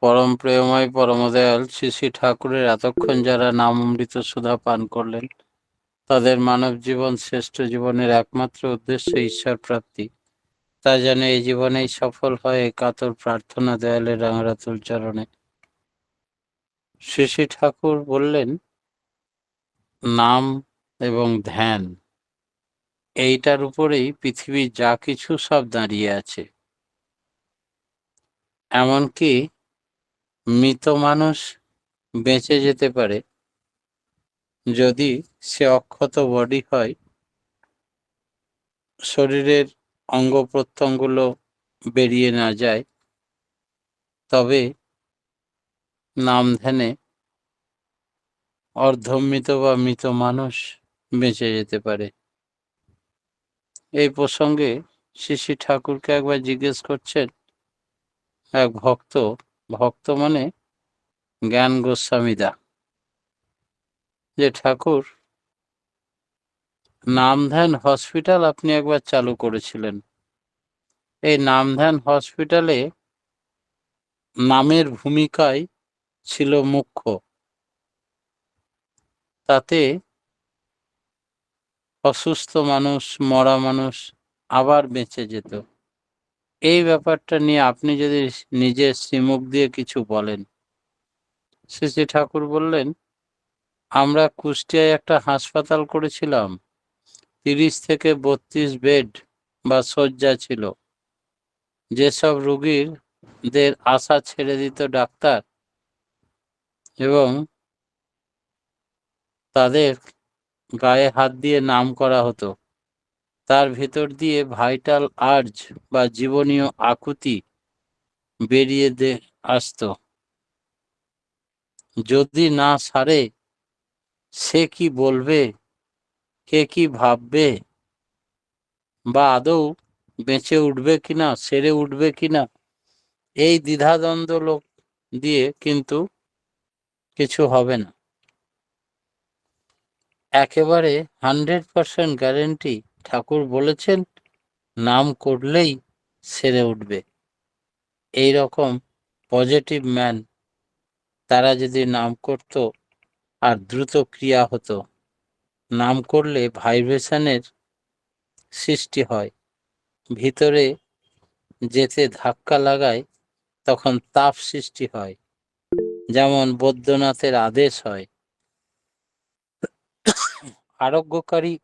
পরম প্রেমময় পরমদয়াল শ্রী শ্রী ঠাকুরের এতক্ষণ যারা নাম অমৃত সুধা পান করলেন, তাদের মানব জীবন শ্রেষ্ঠ জীবনের একমাত্র উদ্দেশ্য ঈশ্বর প্রাপ্তি। তা যেন এই জীবনেই সফল হয়, এই কাতর প্রার্থনা দয়ালের রাঙারাতুল চরণে। শ্রী শ্রী ঠাকুর বললেন, নাম এবং ধ্যান, এইটার উপরেই পৃথিবীর যা কিছু সব দাঁড়িয়ে আছে। এমনকি মৃত মানুষ বেঁচে যেতে পারে যদি সে অক্ষত বডি হয়, শরীরের অঙ্গ প্রত্যঙ্গগুলো বেরিয়ে না যায়, তবে নাম ধ্যানে অর্ধমৃত বা মৃত মানুষ বেঁচে যেতে পারে। এই প্রসঙ্গে শ্রী শ্রী ঠাকুরকে একবার জিজ্ঞেস করছেন এক ভক্ত, ভক্ত মানে জ্ঞান গোস্বামীদা, যে ঠাকুর, নাম ধ্যান হসপিটাল আপনি একবার চালু করেছিলেন, এই নাম ধ্যান হসপিটালে নামের ভূমিকায় ছিল মুখ্য, তাতে অসুস্থ মানুষ, মরা মানুষ আবার বেঁচে যেত। এই ব্যাপারটা নিয়ে আপনি যদি নিজের শ্রীমুখ দিয়ে কিছু বলেন। শ্রী শ্রী ঠাকুর বললেন, আমরা কুষ্টিয়ায় একটা হাসপাতাল করেছিলাম, 30 থেকে 32 বেড বা শয্যা ছিল। যেসব রোগীদের আশা ছেড়ে দিত ডাক্তার এবং তাদের গায়ে হাত দিয়ে নাম করা হতো, তার ভেতর দিয়ে ভাইটাল আর্জ বা জীবনীয় আকুতি বেরিয়ে আসতো। যদি না সারে, সে কি বলবে, কে কি ভাববে, বা আদৌ বেঁচে উঠবে কিনা, সেরে উঠবে কিনা, এই দ্বিধাদ্বন্দ্ব লোক দিয়ে কিন্তু কিছু হবে না। একেবারে 100% গ্যারেন্টি ঠাকুর বলেছেন, নাম করলেই সেরে উঠবে। এই রকম পজিটিভ ম্যান, তারা যদি নাম করত আর দ্রুত ক্রিয়া হতো। নাম করলে ভাইব্রেশনের সৃষ্টি হয়, ভিতরে যেতে ধাক্কা লাগায়, তখন তাপ সৃষ্টি হয়, যেমন বৈদ্যনাথের আদেশ হয়। আরোগ্যকারী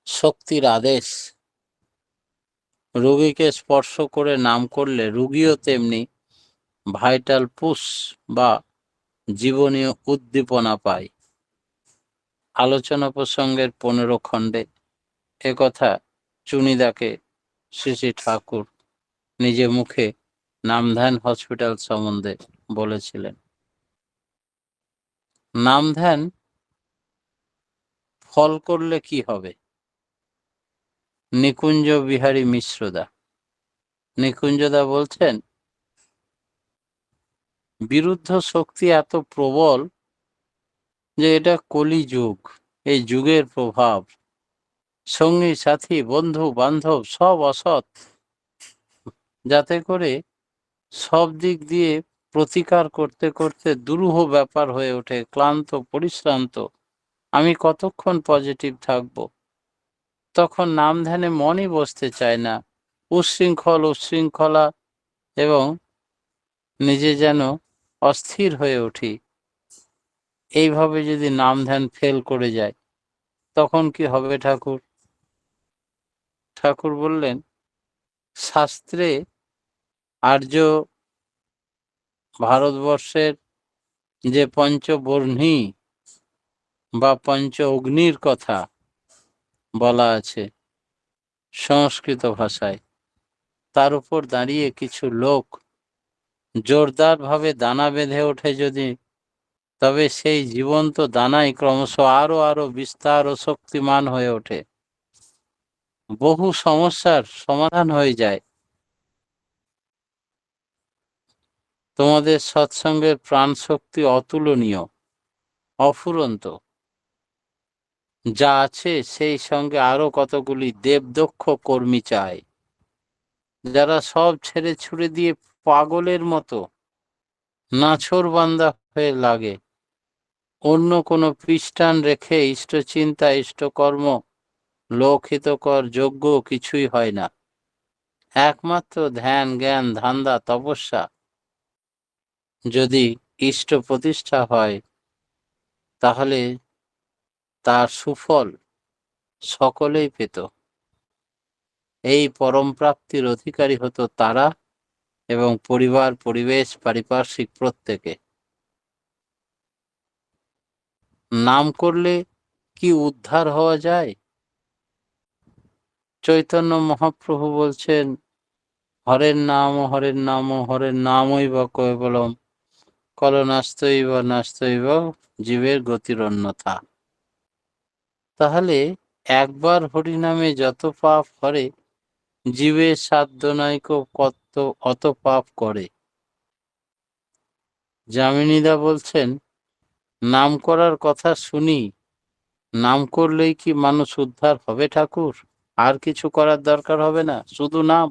শক্তির আদেশ রোগীকে স্পর্শ করে নাম করলে রোগীও তেমনি ভাইটাল পুশ বা জীবনীয় উদ্দীপনা পায়। আলোচনা প্রসঙ্গের 15 খণ্ডে একথা চুনিদাকে শ্রী শ্রী ঠাকুর নিজে মুখে নামধ্যান হসপিটাল সম্বন্ধে বলেছিলেন। নামধ্যান ফল করলে কি হবে? নিকুঞ্জ বিহারী মিশ্রদা, নিকুঞ্জদা বলছেন, বিরুদ্ধ শক্তি এত প্রবল যে এটা কলিযুগ, এই যুগের প্রভাব। সঙ্গী সাথী বন্ধু বান্ধব সব অসৎ, যাতে করে সব দিক দিয়ে প্রতিকার করতে করতে দুরূহ ব্যাপার হয়ে ওঠে, ক্লান্ত পরিশ্রান্ত। আমি কতক্ষণ পজিটিভ থাকব? তখন নাম ধ্যানে মনই বসতে চায় না, উচ্ছৃঙ্খলা, এবং নিজে যেন অস্থির হয়ে উঠি। এইভাবে যদি নাম ধ্যান ফেল করে যায়, তখন কি হবে ঠাকুর? ঠাকুর বললেন, শাস্ত্রে আর্য ভারতবর্ষের যে পঞ্চবর্ণী বা পঞ্চ অগ্নির কথা বলা আছে সংস্কৃত ভাষায়, তার উপর দাঁড়িয়ে কিছু লোক জোরদারভাবে দানা বেঁধে ওঠে যদি, তবে সেই জীবন্ত দানাই ক্রমশ আরো আরো বিস্তার ও শক্তিমান হয়ে ওঠে, বহু সমস্যার সমাধান হয়ে যায়। তোমাদের সৎসঙ্গের প্রাণ শক্তি অতুলনীয়, অফুরন্ত। যা আছে সেই সঙ্গে আরো কতগুলি দেবদক্ষ কর্মী চাই, যারা সব ছেড়ে ছুড়ে দিয়ে পাগলের মতো নাছোড়বান্দা হয়ে লাগে। অন্য কোনো পৃষ্ঠান রেখে ইষ্টচিন্তা ইষ্টকর্ম লোকহিতকর যজ্ঞ কিছুই হয় না। একমাত্র ধ্যান জ্ঞান ধান্দা তপস্যা যদি ইষ্ট প্রতিষ্ঠা হয়, তাহলে তার সুফল সকলেই পেত। এই পরম প্রাপ্তির অধিকারী হতো তারা এবং পরিবার পরিবেশ পারিপার্শ্বিক প্রত্যেকে। নাম করলে কি উদ্ধার হওয়া যায়? চৈতন্য মহাপ্রভু বলছেন, হরের নাম হরের নাম হরের নামই বা কেবলম কলনাস্তৈব নাস্তৈব জীবের গতির অন্যথা। তাহলে একবার হরিনামে যত পাপ হরে, জীবের সাধ্য নাইক কত অত পাপ করে। যামিনীদা বলছেন, নাম করার কথা শুনি, নাম করলেই কি মানুষ উদ্ধার হবে ঠাকুর? আর কিছু করার দরকার হবে না, শুধু নাম?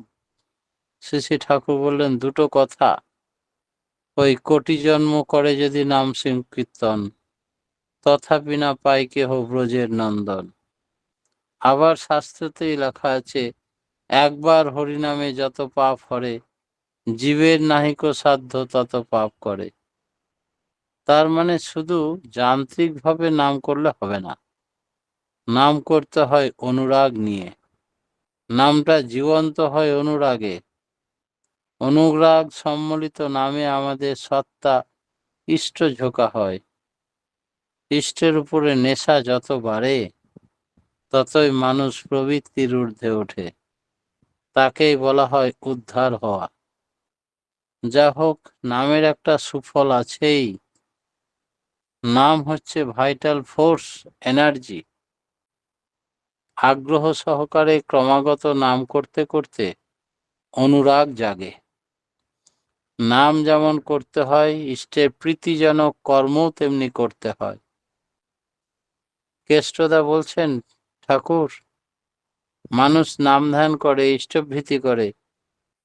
শ্রী শ্রী ঠাকুর বললেন, দুটো কথা। ওই কোটি জন্ম করে যদি নাম সংকীর্তন, তথাপি না পাই কেহ ব্রজের নন্দন। আবার শাস্ত্রতেই লেখা আছে, একবার হরিনামে যত পাপ হরে, জীবের নাহিক সাধ্য তত পাপ করে। তার মানে শুধু যান্ত্রিকভাবে নাম করলে হবে না, নাম করতে হয় অনুরাগ নিয়ে। নামটা জীবন্ত হয় অনুরাগে। অনুরাগ সম্মিলিত নামে আমাদের সত্তা ইষ্ট ঝোঁকা হয়। ইষ্টের উপরে নেশা যত বাড়ে, ততই মানুষ প্রবৃত্তির ঊর্ধ্বে ওঠে। তাকেই বলা হয় উদ্ধার হওয়া। যা হোক, নামের একটা সুফল আছেই। নাম হচ্ছে ভাইটাল ফোর্স, এনার্জি। আগ্রহ সহকারে ক্রমাগত নাম করতে করতে অনুরাগ জাগে। নাম যেমন করতে হয়, ইষ্টের প্রীতিজনক কর্মও তেমনি করতে হয়। কেষ্টদা বলছেন, ঠাকুর, মানুষ নাম ধ্যান করে, ইষ্টভীতি করে,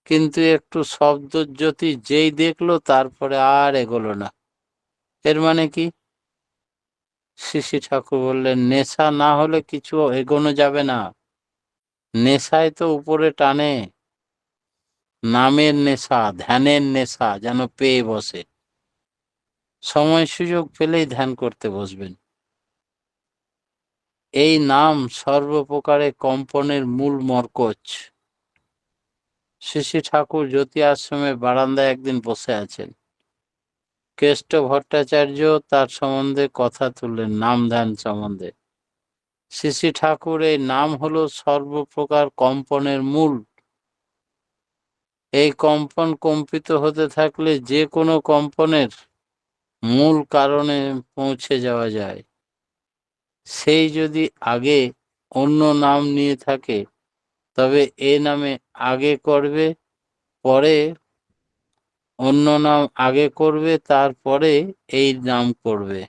কিন্তু একটু শব্দজ্যোতি যেই দেখলো তারপরে আর এগোলো না। এর মানে কি? শ্রী শ্রী ঠাকুর বললেন, নেশা না হলে কিছু এগোনো যাবে না। নেশায় তো উপরে টানে, নামের নেশা, ধ্যানের নেশা যেন পেয়ে বসে। সময় সুযোগ পেলেই ধ্যান করতে বসবেন। এই নাম সর্বপ্রকারে কম্পনের মূল মরকজ। শ্রী শ্রী ঠাকুর জ্যোতি আশ্রমের বারান্দায় একদিন বসে আছেন। কেষ্ট ভট্টাচার্য তার সম্বন্ধে কথা তুললেন, নাম ধ্যান সম্বন্ধে। শ্রী শ্রী ঠাকুর, এই নাম হলো সর্বপ্রকার কম্পনের মূল। এই কম্পন কম্পিত হতে থাকলে যে কোনো কম্পনের মূল কারণে পৌঁছে যাওয়া যায়। সেই যদি আগে অন্য নাম নিয়ে থাকে, তবে এ নামে আগে করবে, পরে অন্য নাম আগে করবে, তারপরে এই নাম করবে।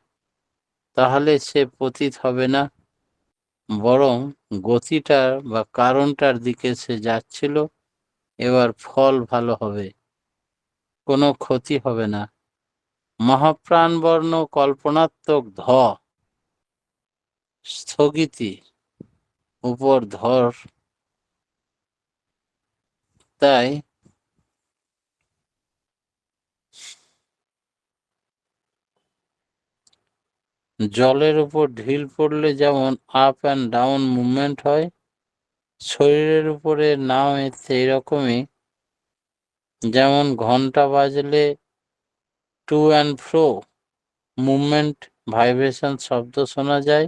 তাহলে সে পতিত হবে না, বরং গতিটার বা কারণটার দিকে সে যাচ্ছিল। এবার ফল ভালো হবে, কোনো ক্ষতি হবে না। মহাপ্রাণবর্ণ কল্পনাত্মক স্থগিতি উপর ধর। তাই জলের উপর ঢিল পড়লে যেমন আপ অ্যান্ড ডাউন মুভমেন্ট হয়, শরীরের উপরে নামে সেই রকমই। যেমন ঘন্টা বাজলে to and fro movement, vibration শব্দ শোনা যায়।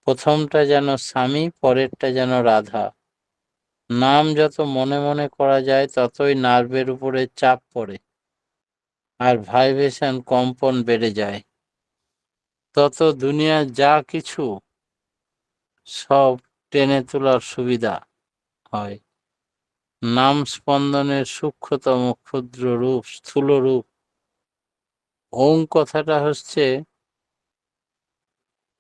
প্রথমটা যেন স্বামী, পরেরটা যেন রাধা। নাম যত মনে মনে করা যায়, ততই নার্ভের উপরে চাপ পড়ে আর ভাইব্রেশন কম্পন বেড়ে যায়। তত দুনিয়ার যা কিছু সব টেনে তোলার সুবিধা হয়। নাম স্পন্দনের সূক্ষ্মতম ক্ষুদ্র রূপ, স্থূল রূপ। ওং কথাটা হচ্ছে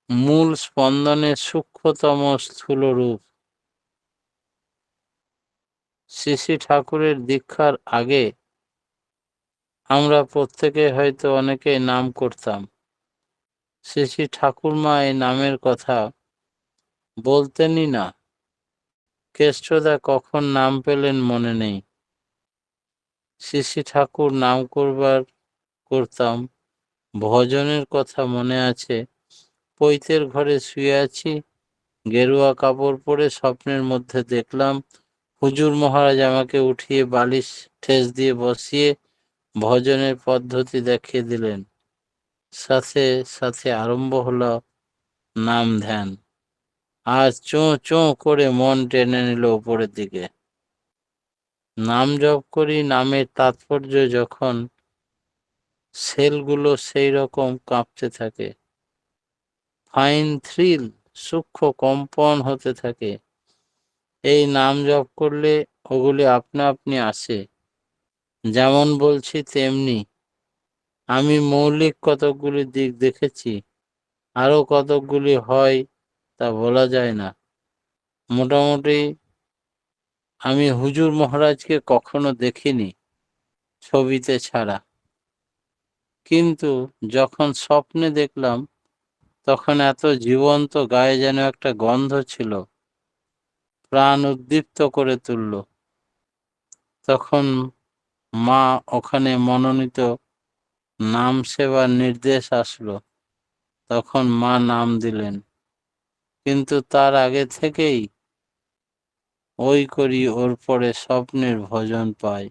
মূল স্পন্দনের সূক্ষ্মতম স্থূল রূপ। শ্রী শ্রী ঠাকুরের দীক্ষার আগে আমরা প্রত্যেকে হয়তো অনেকেই নাম করতাম। শ্রী শ্রী ঠাকুরমা এই নামের কথা বলতেনই না। কেষ্টদা কখন নাম পেলেন মনে নেই। শ্রী শ্রী ঠাকুর নাম করতাম। ভজনের কথা মনে আছে। পৈতের ঘরে শুয়ে আছি, গেরুয়া কাপড় পরে স্বপ্নের মধ্যে দেখলাম হুজুর মহারাজ আমাকে উঠিয়ে বালিশ ঠেস দিয়ে বসিয়ে ভজনের পদ্ধতি দেখিয়ে দিলেন। সাথে সাথে আরম্ভ হলো নাম ধ্যান। আজ চোঁ চোঁ করে মন টেনে নিল উপরের দিকে। নাম জপ করি, নামের তাৎপর্য যখন সেলগুলো সেই রকম কাঁপতে থাকে, ফাইন থ্রিল, সূক্ষ্ম কম্পন হতে থাকে। এই নাম জপ করলে ওগুলি আপনা আপনি আসে। যেমন বলছি তেমনি। আমি মৌলিক কতকগুলি দিক দেখেছি, আরো কতকগুলি হয় তা বলা যায় না। মোটামুটি আমি হুজুর মহারাজকে কখনো দেখিনি, ছবিতে ছাড়া। কিন্তু যখন স্বপ্নে দেখলাম তখন এত জীবন্ত, গায়ে যেন একটা গন্ধ ছিল, প্রাণ উদ্দীপ্ত করে তুলল। তখন মা ওখানে মনোনীত নাম সেবার নির্দেশ আসলো, তখন মা নাম দিলেন। কিন্তু তার আগে থেকেই ওই করি ওর পরে স্বপ্নের ভজন পাই।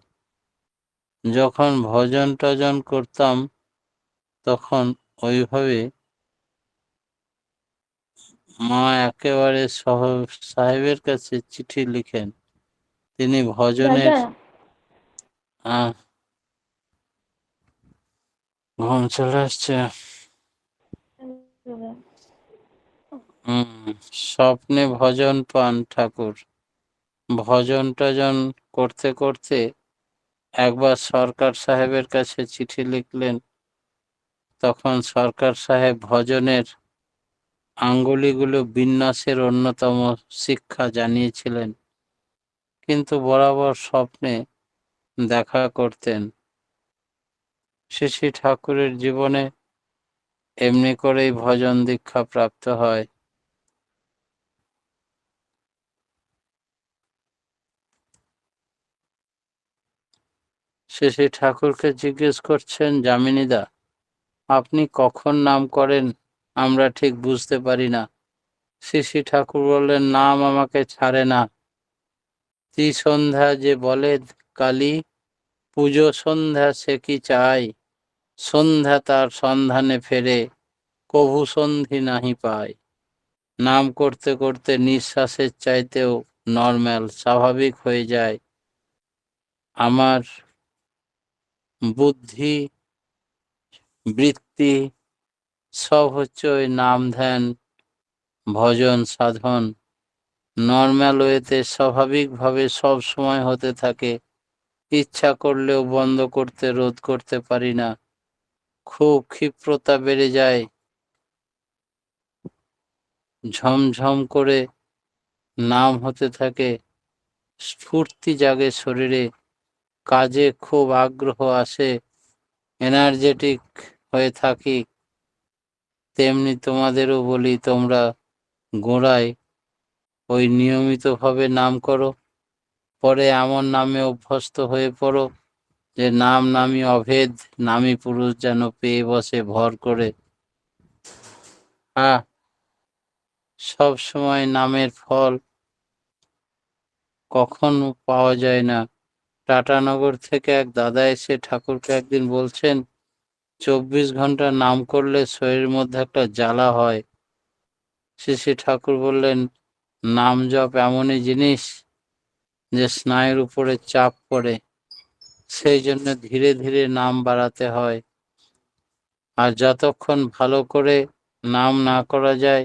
যখন ভজন টজন করতাম তখন ওইভাবে মা একেবারে সাহেবের কাছে চিঠি লিখেন। তিনি ভজনের দাদা, আহ ঘুম চলে আসছে। দাদা, স্বপ্নে ভজন পান ঠাকুর। ভজন টজন করতে করতে একবার সরকার সাহেবের কাছে চিঠি লিখলেন। তখন সরকার সাহেব ভজনের আঙ্গুলিগুলো বিন্যাসের অন্যতম শিক্ষা জানিয়েছিলেন, কিন্তু বরাবর স্বপ্নে দেখা করতেন। শ্রী শ্রী ঠাকুরের জীবনে এমনি করেই ভজন দীক্ষা প্রাপ্ত হয়। শ্রী শ্রী ঠাকুরকে জিজ্ঞেস করছেন যামিনীদা, আপনি কখন নাম করেন আমরা ঠিক বুঝতে পারি না। শ্রী শ্রী ঠাকুর বললেন, নাম আমাকে ছাড়ে না। ত্রিসন্ধ্যা যে বলে কালী, পুজো সন্ধ্যা সে কি চায়, সন্ধ্যা তার সন্ধানে ফেরে, কভু সন্ধি নাহি পায়। নাম করতে করতে নিঃশ্বাসের চাইতেও নর্মাল, স্বাভাবিক হয়ে যায় আমার বুদ্ধি, বৃত্তি, সব হচ্ছে ওই নাম ধ্যান ভজন সাধন। নর্মাল ওয়েতে স্বাভাবিকভাবে সব সময় হতে থাকে। ইচ্ছা করলেও বন্ধ করতে, রোধ করতে পারি না। খুব ক্ষিপ্রতা বেড়ে যায়, ঝমঝম করে নাম হতে থাকে, স্ফূর্তি জাগে শরীরে, কাজে খুব আগ্রহ আসে, এনার্জেটিক হয়ে থাকি। তেমনি তোমাদেরও বলি, তোমরা গোড়ায় ওই নিয়মিতভাবে নাম করো, পরে এমন নামে অভ্যস্ত হয়ে পড়ো যে নাম নামি অভেদ, নামী পুরুষ যেন পেয়ে বসে ভর করে। সব সময় নামের ফল কখনো পাওয়া যায় না। টাটানগর থেকে এক দাদা এসে ঠাকুরকে একদিন বলছেন, 24 ঘন্টা নাম করলে শরীরের মধ্যে একটা জ্বালা হয়। শ্রী শ্রী ঠাকুর বললেন, নাম জপ এমনই জিনিস যে স্নায়ুর উপরে চাপ পড়ে, সেই জন্য ধীরে ধীরে নাম বাড়াতে হয়। আর যতক্ষণ ভালো করে নাম না করা যায়,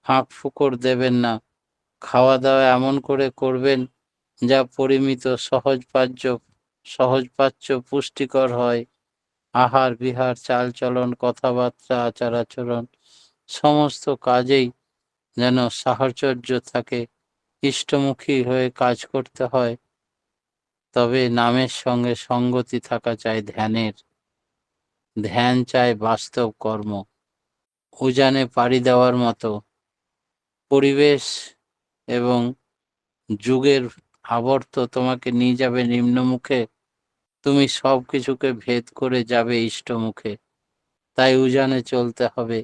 ফাঁক ফুকর দেবেন না। খাওয়া দাওয়া এমন করে করবেন যা পরিমিত, সহজপাচ্য, পুষ্টিকর হয়। আহার বিহার, চালচলন, কথাবার্তা, আচার আচরণ, সমস্ত কাজেই যেন সাহচর্য থাকে, ইষ্টমুখী হয়ে কাজ করতে হয়। তবে নামের সঙ্গে সঙ্গতি থাকা চাই ধ্যানের, ধ্যান চাই বাস্তব কর্ম। উজানে পাড়ি দেওয়ার মতো পরিবেশ এবং যুগের আবর্ত তোমাকে নিয়ে যাবে নিম্নমুখে, তুমি সব কিছুকে ভেদ করে যাবে ইষ্টমুখে। তাই উজানে চলতে হবে,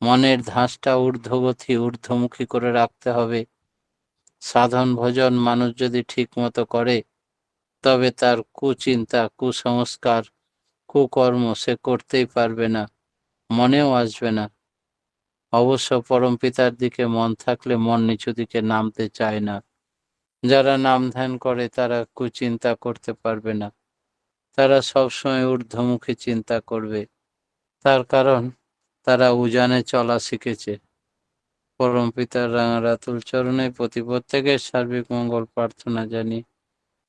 মনের ধাঁচটা ঊর্ধ্বগতি ঊর্ধ্বমুখী করে রাখতে হবে। সাধন ভজন মানুষ যদি ঠিক মতো করে, তবে তার কুচিন্তা, কুসংস্কার, কুকর্ম সে করতেই পারবে না, মনেও আসবে না। অবশ্য পরম পিতার দিকে মন থাকলে মন নিচু দিকে নামতে চায় না। যারা নাম ধ্যান করে তারা কুচিন্তা করতে পারবে না, তারা সবসময় ঊর্ধ্বমুখী চিন্তা করবে। তার কারণ তারা উজানে চলা শিখেছে। পরম পিতার রাঙারাতুল চরণে প্রত্যেকের সার্বিক মঙ্গল প্রার্থনা জানি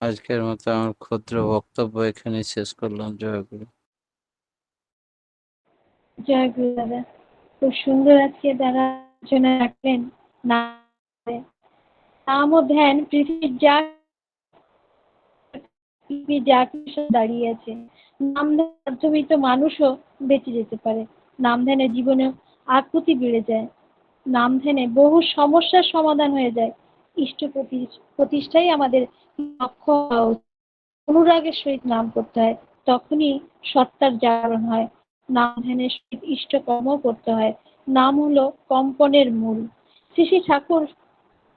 আজকের মতো আমার ক্ষুদ্র বক্তব্য এখানে শেষ করলাম। জয় গুরু। জয় গুরু দাদা, খুব সুন্দর আজকে দাদা আলোচনা রাখলেন। নাম ও ধ্যান পৃথিবীর যা কিছু দাঁড়িয়ে আছে, নাম ধ্যানের মাধ্যমেই তো মানুষও বেঁচে যেতে পারে। নাম ধ্যানে জীবনে আকুতি বেড়ে যায়, নাম ধ্যানে বহু সমস্যার সমাধান হয়ে যায়। ইষ্ট প্রতিষ্ঠাই আমাদের লক্ষ্য হওয়া উচিত। অনুরাগের সহিত নাম করতে হয়, তখনই সত্তার জাগরণ হয়। নাম ধ্যানের সহিত ইষ্টকর্ম করতে হয়। নাম হলো কম্পনের মূল। শ্রী শ্রী ঠাকুর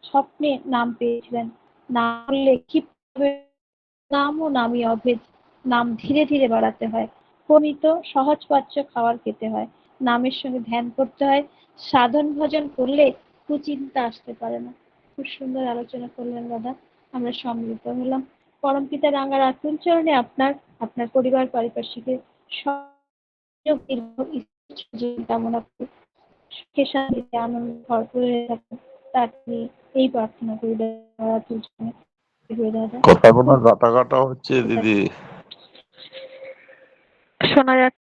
স্বপ্নে নাম পেয়েছিলেন। নাম বললে ক্ষিপ্ত হবে, নাম ও নামই অভেদ। নাম ধীরে ধীরে বাড়াতে হয়, প্রমিত সহজপাচ্য খাবার খেতে হয়, নামের সঙ্গে ধ্যান করতে হয়। সাধন ভজন করলে কুচিন্তা আসতে পারে না। খুব সুন্দর আলোচনা করলেন দাদা, আমরা সম্মিলিত হলাম। পরমপিতা রাঙার আতুল চরণে আপনার, আপনার পরিবার পারিপার্শ্বিকের কামনা করি। সুখে শান্তিতে আনন্দ ভরপুর হয়ে থাকুন, তার এই প্রার্থনা করি আতুল চরণে। দাদা কথা কোনো কাটা কাটা হচ্ছে দিদি। শোনা যাচ্ছে?